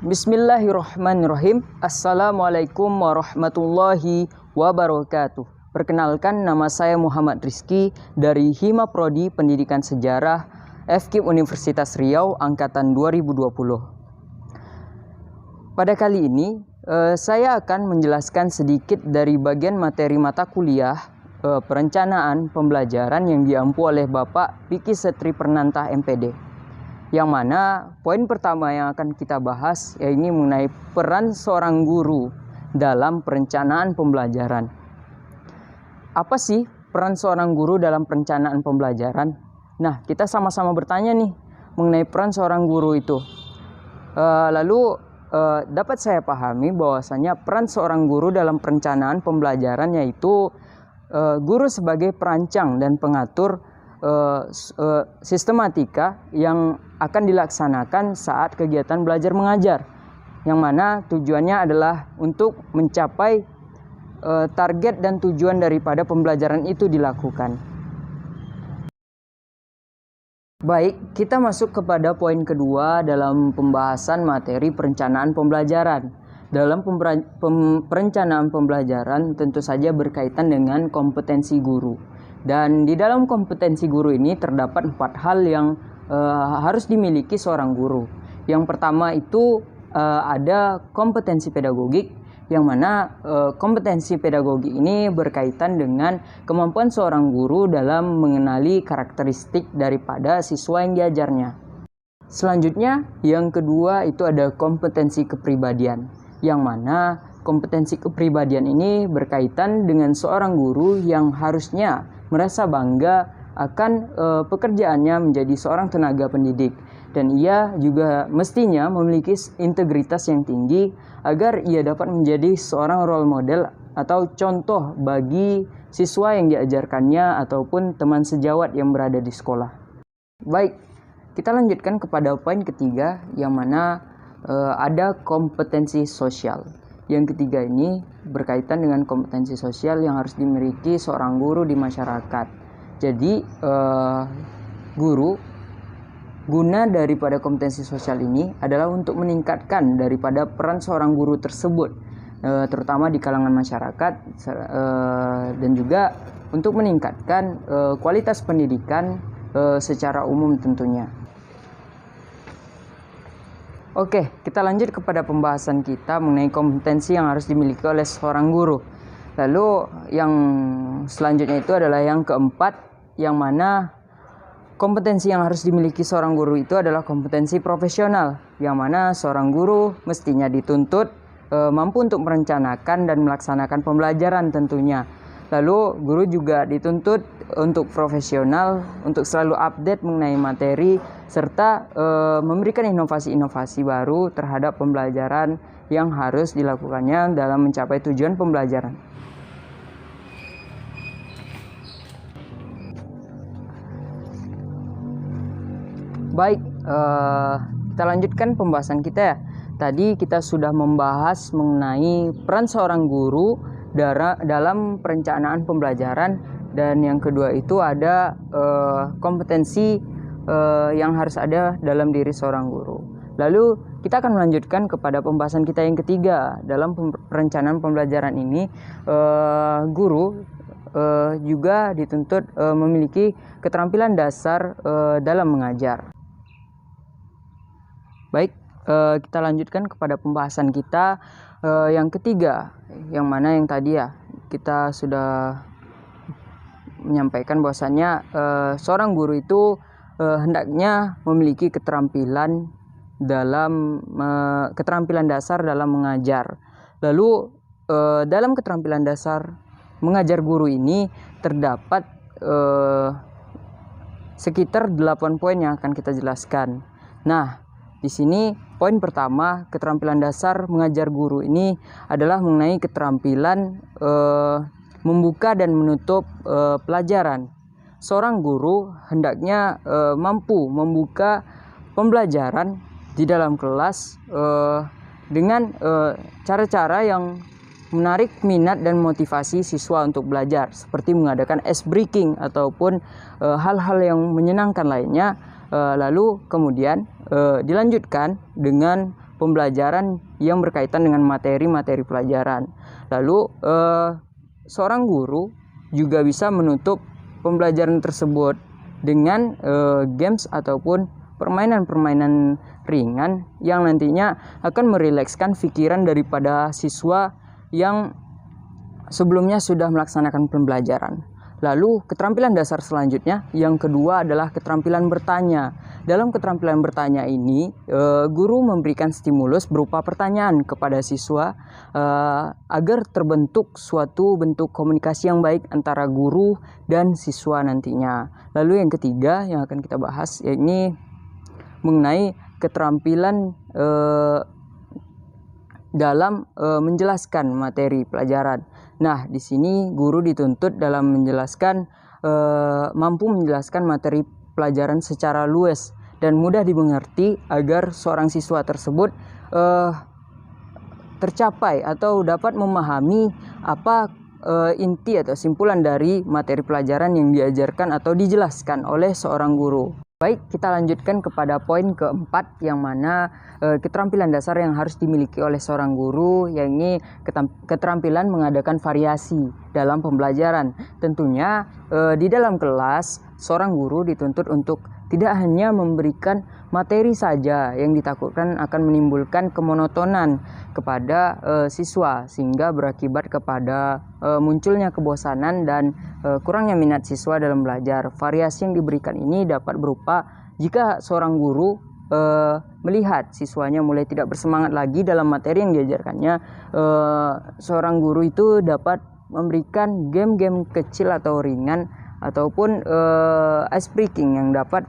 Bismillahirrahmanirrahim. Assalamualaikum warahmatullahi wabarakatuh. Perkenalkan, nama saya Muhammad Rizky dari Hima Prodi Pendidikan Sejarah FKIP Universitas Riau Angkatan 2020. Pada kali ini, saya akan menjelaskan sedikit dari bagian materi mata kuliah perencanaan pembelajaran yang diampu oleh Bapak Vicky Setri Pernantah MPD. Yang mana poin pertama yang akan kita bahas yaitu mengenai peran seorang guru dalam perencanaan pembelajaran. Apa sih peran seorang guru dalam perencanaan pembelajaran? Nah, kita sama-sama bertanya nih mengenai peran seorang guru itu. Lalu dapat saya pahami bahwasanya peran seorang guru dalam perencanaan pembelajaran yaitu guru sebagai perancang dan pengatur sistematika yang akan dilaksanakan saat kegiatan belajar mengajar, yang mana tujuannya adalah untuk mencapai target dan tujuan daripada pembelajaran itu dilakukan. Baik, kita masuk kepada poin kedua dalam pembahasan materi perencanaan pembelajaran. Dalam perencanaan pembelajaran tentu saja berkaitan dengan kompetensi guru. Dan di dalam kompetensi guru ini terdapat 4 hal yang harus dimiliki seorang guru. Yang pertama itu ada kompetensi pedagogik, yang mana kompetensi pedagogik ini berkaitan dengan kemampuan seorang guru dalam mengenali karakteristik daripada siswa yang diajarnya. Selanjutnya, yang kedua itu ada kompetensi kepribadian, yang mana kompetensi kepribadian ini berkaitan dengan seorang guru yang harusnya merasa bangga akan pekerjaannya menjadi seorang tenaga pendidik, dan ia juga mestinya memiliki integritas yang tinggi agar ia dapat menjadi seorang role model atau contoh bagi siswa yang diajarkannya ataupun teman sejawat yang berada di sekolah. Baik, kita lanjutkan kepada poin ketiga, yang mana ada kompetensi sosial. Yang ketiga ini berkaitan dengan kompetensi sosial yang harus dimiliki seorang guru di masyarakat. Jadi guna daripada kompetensi sosial ini adalah untuk meningkatkan daripada peran seorang guru tersebut, terutama di kalangan masyarakat, dan juga untuk meningkatkan kualitas pendidikan secara umum tentunya. Oke, kita lanjut kepada pembahasan kita mengenai kompetensi yang harus dimiliki oleh seorang guru. Lalu yang selanjutnya itu adalah yang keempat, yang mana kompetensi yang harus dimiliki seorang guru itu adalah kompetensi profesional, yang mana seorang guru mestinya dituntut mampu untuk merencanakan dan melaksanakan pembelajaran tentunya. Lalu guru juga dituntut untuk profesional, untuk selalu update mengenai materi, serta memberikan inovasi-inovasi baru terhadap pembelajaran yang harus dilakukannya dalam mencapai tujuan pembelajaran. Baik, kita lanjutkan pembahasan kita ya. Tadi kita sudah membahas mengenai peran seorang guru dalam perencanaan pembelajaran, dan yang kedua itu ada kompetensi yang harus ada dalam diri seorang guru. Lalu kita akan melanjutkan kepada pembahasan kita yang ketiga. Dalam perencanaan pembelajaran ini, guru juga dituntut memiliki keterampilan dasar dalam mengajar. Baik, kita lanjutkan kepada pembahasan kita yang ketiga, yang mana yang tadi ya kita sudah menyampaikan bahwasannya seorang guru itu hendaknya memiliki keterampilan dasar dalam mengajar. Lalu dalam keterampilan dasar mengajar guru ini terdapat sekitar 8 poin yang akan kita jelaskan. Nah, di sini poin pertama, keterampilan dasar mengajar guru ini adalah mengenai keterampilan membuka dan menutup pelajaran. Seorang guru hendaknya mampu membuka pembelajaran di dalam kelas dengan cara-cara yang menarik minat dan motivasi siswa untuk belajar, seperti mengadakan ice breaking ataupun hal-hal yang menyenangkan lainnya. Lalu kemudian dilanjutkan dengan pembelajaran yang berkaitan dengan materi-materi pelajaran. Lalu seorang guru juga bisa menutup pembelajaran tersebut dengan games ataupun permainan-permainan ringan yang nantinya akan merilekskan pikiran daripada siswa yang sebelumnya sudah melaksanakan pembelajaran. Lalu keterampilan dasar selanjutnya yang kedua adalah keterampilan bertanya. Dalam keterampilan bertanya ini, guru memberikan stimulus berupa pertanyaan kepada siswa agar terbentuk suatu bentuk komunikasi yang baik antara guru dan siswa nantinya. Lalu yang ketiga yang akan kita bahas yakni mengenai keterampilan dalam menjelaskan materi pelajaran. Nah, di sini guru dituntut dalam mampu menjelaskan materi pelajaran secara luas dan mudah dimengerti agar seorang siswa tersebut tercapai atau dapat memahami apa inti atau simpulan dari materi pelajaran yang diajarkan atau dijelaskan oleh seorang guru. Baik, kita lanjutkan kepada poin keempat yang mana keterampilan dasar yang harus dimiliki oleh seorang guru, yakni keterampilan mengadakan variasi dalam pembelajaran. Tentunya di dalam kelas seorang guru dituntut untuk tidak hanya memberikan materi saja yang ditakutkan akan menimbulkan kemonotonan kepada siswa sehingga berakibat kepada munculnya kebosanan dan kurangnya minat siswa dalam belajar. Variasi yang diberikan ini dapat berupa jika seorang guru melihat siswanya mulai tidak bersemangat lagi dalam materi yang diajarkannya, seorang guru itu dapat memberikan game-game kecil atau ringan ataupun ice breaking yang dapat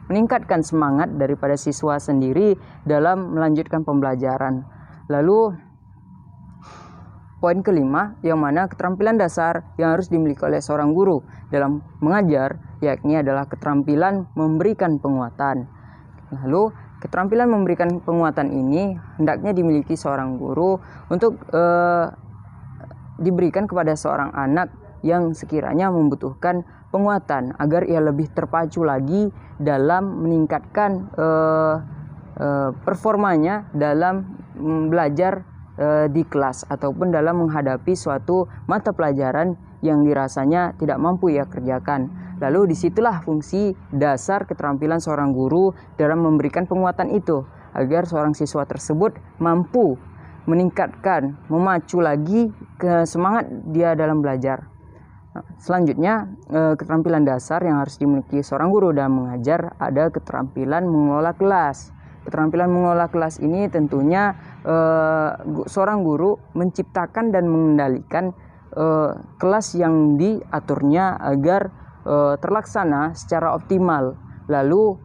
meningkatkan semangat daripada siswa sendiri dalam melanjutkan pembelajaran. Lalu poin kelima yang mana keterampilan dasar yang harus dimiliki oleh seorang guru dalam mengajar yakni adalah keterampilan memberikan penguatan. Lalu keterampilan memberikan penguatan ini hendaknya dimiliki seorang guru untuk diberikan kepada seorang anak yang sekiranya membutuhkan penguatan agar ia lebih terpacu lagi dalam meningkatkan performanya dalam belajar di kelas ataupun dalam menghadapi suatu mata pelajaran yang dirasanya tidak mampu ia kerjakan. Lalu disitulah fungsi dasar keterampilan seorang guru dalam memberikan penguatan itu agar seorang siswa tersebut mampu meningkatkan, memacu lagi ke semangat dia dalam belajar. Selanjutnya, keterampilan dasar yang harus dimiliki seorang guru dalam mengajar ada keterampilan mengelola kelas. Keterampilan mengelola kelas ini tentunya seorang guru menciptakan dan mengendalikan kelas yang diaturnya agar terlaksana secara optimal. Lalu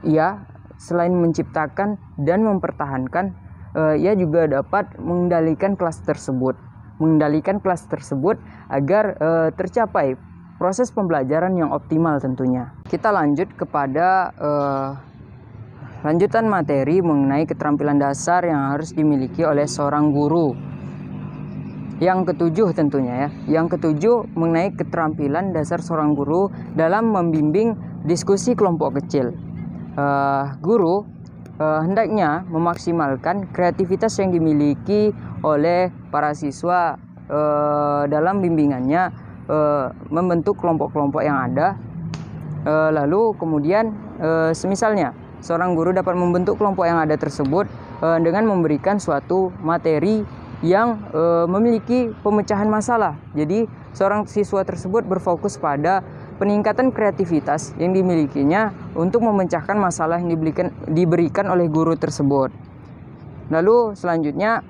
ia selain menciptakan dan mempertahankan, ia juga dapat mengendalikan kelas tersebut agar tercapai proses pembelajaran yang optimal tentunya. Kita lanjut kepada lanjutan materi mengenai keterampilan dasar yang harus dimiliki oleh seorang guru. Yang ketujuh tentunya ya. Yang ketujuh mengenai keterampilan dasar seorang guru dalam membimbing diskusi kelompok kecil. Guru hendaknya memaksimalkan kreativitas yang dimiliki oleh para siswa dalam bimbingannya, membentuk kelompok-kelompok yang ada. Lalu kemudian semisalnya seorang guru dapat membentuk kelompok yang ada tersebut dengan memberikan suatu materi yang memiliki pemecahan masalah. Jadi seorang siswa tersebut berfokus pada peningkatan kreativitas yang dimilikinya untuk memecahkan masalah yang diberikan oleh guru tersebut. Lalu selanjutnya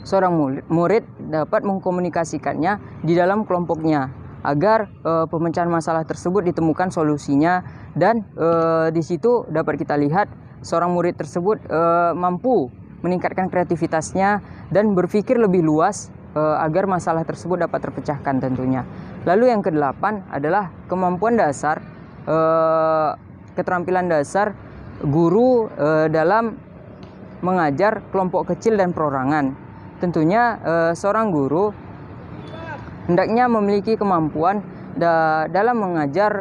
seorang murid dapat mengkomunikasikannya di dalam kelompoknya agar pemecahan masalah tersebut ditemukan solusinya, dan di situ dapat kita lihat seorang murid tersebut mampu meningkatkan kreativitasnya dan berpikir lebih luas agar masalah tersebut dapat terpecahkan tentunya. Lalu yang kedelapan adalah kemampuan dasar, keterampilan dasar guru dalam mengajar kelompok kecil dan perorangan. Tentunya seorang guru hendaknya memiliki kemampuan dalam mengajar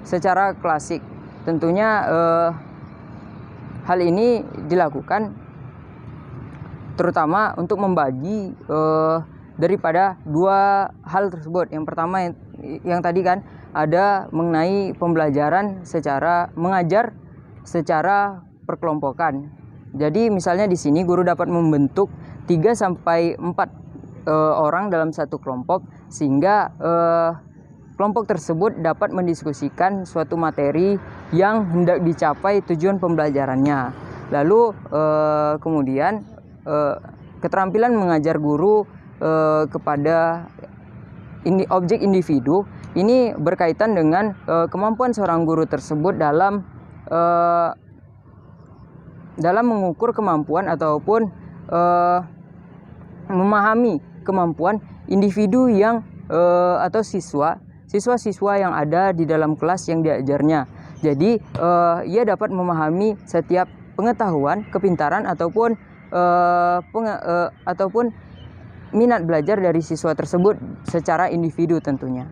secara klasik. tentunya hal ini dilakukan terutama untuk membagi daripada dua hal tersebut. Yang pertama yang tadi kan ada mengenai pembelajaran secara mengajar secara perkelompokan. Jadi misalnya di sini guru dapat membentuk 3 sampai 4 orang dalam satu kelompok, sehingga kelompok tersebut dapat mendiskusikan suatu materi yang hendak dicapai tujuan pembelajarannya. Lalu kemudian keterampilan mengajar guru kepada objek individu ini berkaitan dengan kemampuan seorang guru tersebut dalam mengukur kemampuan ataupun memahami kemampuan individu yang atau siswa-siswa yang ada di dalam kelas yang diajarnya. Jadi ia dapat memahami setiap pengetahuan, kepintaran ataupun minat belajar dari siswa tersebut secara individu tentunya.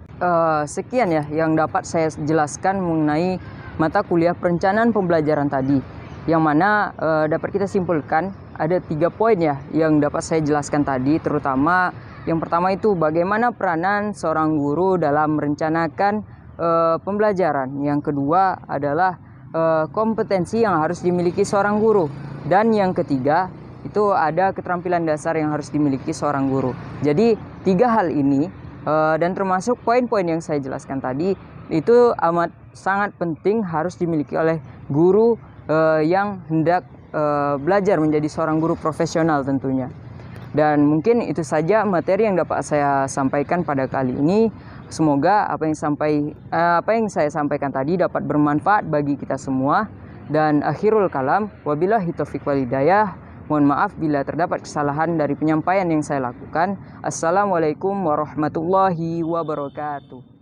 Sekian ya yang dapat saya jelaskan mengenai mata kuliah perencanaan pembelajaran tadi, yang mana dapat kita simpulkan ada 3 poin ya yang dapat saya jelaskan tadi. Terutama yang pertama itu bagaimana peranan seorang guru dalam merencanakan pembelajaran. Yang kedua adalah kompetensi yang harus dimiliki seorang guru, dan yang ketiga itu ada keterampilan dasar yang harus dimiliki seorang guru. Jadi 3 hal ini dan termasuk poin-poin yang saya jelaskan tadi itu amat sangat penting harus dimiliki oleh guru yang hendak belajar menjadi seorang guru profesional tentunya. Dan mungkin itu saja materi yang dapat saya sampaikan pada kali ini. Semoga apa yang saya sampaikan tadi dapat bermanfaat bagi kita semua. Dan akhirul kalam, wabillahi taufiq wal hidayah. Mohon maaf bila terdapat kesalahan dari penyampaian yang saya lakukan. Assalamualaikum warahmatullahi wabarakatuh.